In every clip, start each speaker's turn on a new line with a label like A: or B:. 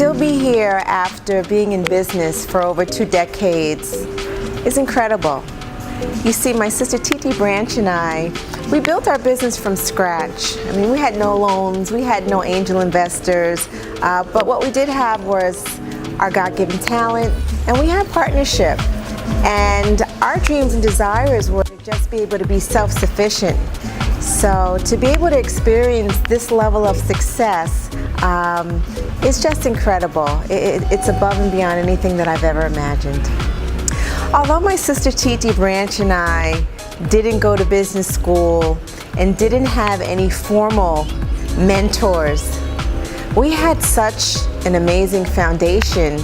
A: still be here after being in business for over 2 decades is incredible. You see, my sister Titi Branch and I, we built our business from scratch. I mean, we had no loans, we had no angel investors, but what we did have was our God-given talent, and we had partnership. And our dreams and desires were to just be able to be self-sufficient. So to be able to experience this level of success is just incredible. It's above and beyond anything that I've ever imagined. Although my sister Titi Branch and I didn't go to business school and didn't have any formal mentors, we had such an amazing foundation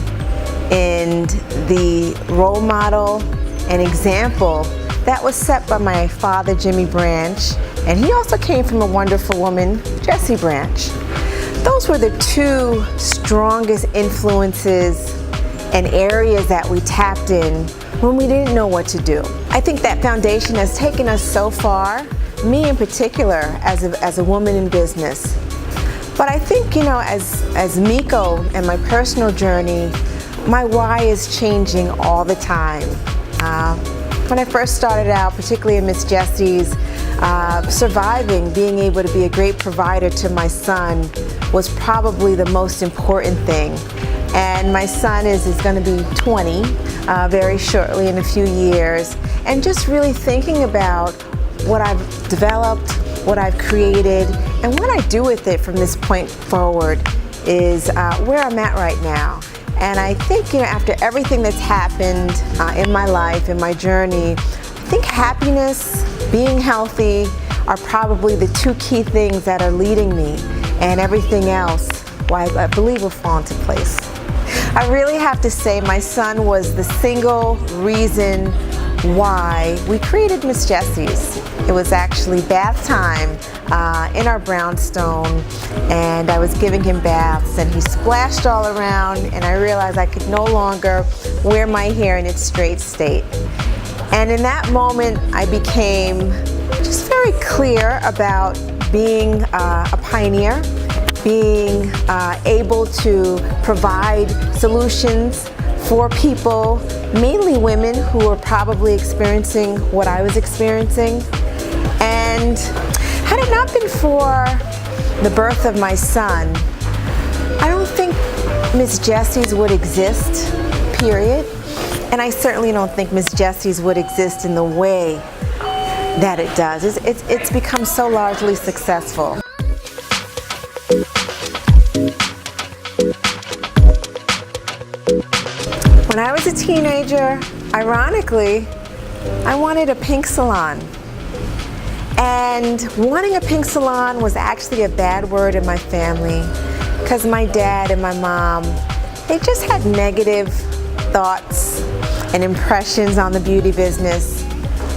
A: in the role model and example that was set by my father, Jimmy Branch, and he also came from a wonderful woman, Jessie Branch. Those were the 2 strongest influences and areas that we tapped in when we didn't know what to do. I think that foundation has taken us so far, me in particular, as a woman in business. But I think, you know, as Miko and my personal journey, my why is changing all the time. When I first started out, particularly in Miss Jessies, surviving, being able to be a great provider to my son was probably the most important thing. And my son is going to be 20 very shortly, in a few years. And just really thinking about what I've developed, what I've created, and what I do with it from this point forward is where I'm at right now. And I think, you know, after everything that's happened in my life, in my journey, I think happiness, being healthy are probably the 2 key things that are leading me, and everything else, well, I believe, will fall into place. I really have to say my son was the single reason why we created Miss Jessies. It was actually bath time in our brownstone, and I was giving him baths, and he splashed all around, and I realized I could no longer wear my hair in its straight state. And in that moment, I became just very clear about being a pioneer, being able to provide solutions for people, mainly women who were probably experiencing what I was experiencing. And had it not been for the birth of my son, I don't think Miss Jessies would exist, period. And I certainly don't think Miss Jessies would exist in the way that it does. It's become so largely successful. When I was a teenager, ironically, I wanted a pink salon. And wanting a pink salon was actually a bad word in my family, because my dad and my mom, they just had negative thoughts and impressions on the beauty business.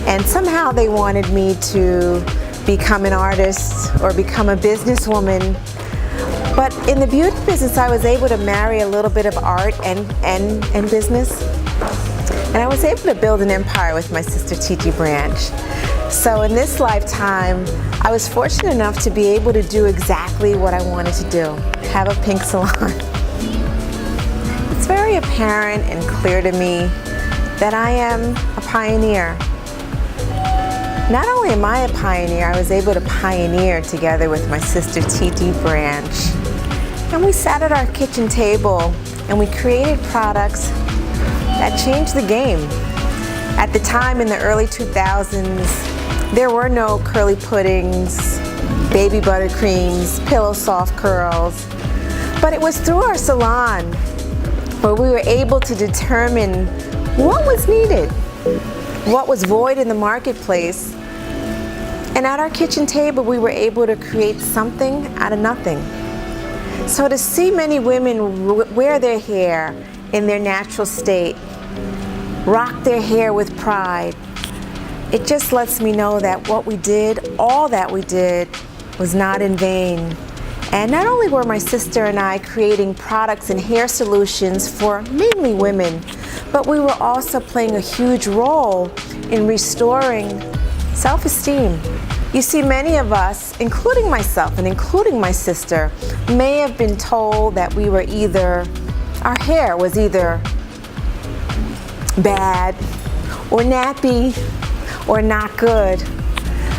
A: And somehow they wanted me to become an artist or become a businesswoman. But in the beauty business, I was able to marry a little bit of art and business. And I was able to build an empire with my sister Titi Branch. So in this lifetime, I was fortunate enough to be able to do exactly what I wanted to do, have a pink salon. It's very apparent and clear to me that I am a pioneer. Not only am I a pioneer, I was able to pioneer together with my sister Titi Branch. And we sat at our kitchen table and we created products that changed the game. At the time in the early 2000s, there were no curly puddings, baby buttercreams, pillow soft curls. But it was through our salon where we were able to determine what was needed, what was void in the marketplace. And at our kitchen table, we were able to create something out of nothing. So to see many women wear their hair in their natural state, rock their hair with pride, it just lets me know that what we did, all that we did, was not in vain. And not only were my sister and I creating products and hair solutions for mainly women, but we were also playing a huge role in restoring self-esteem, You see, many of us, including myself and including my sister, may have been told that our hair was either bad or nappy or not good.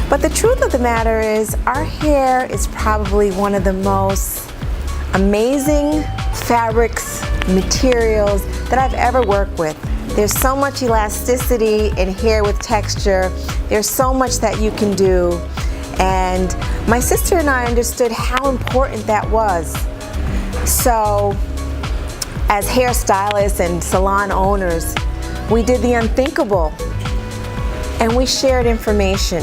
A: But the truth of the matter is, our hair is probably one of the most amazing fabrics, materials that I've ever worked with. There's so much elasticity in hair with texture. There's so much that you can do. And my sister and I understood how important that was. So, as hairstylists and salon owners, we did the unthinkable and we shared information.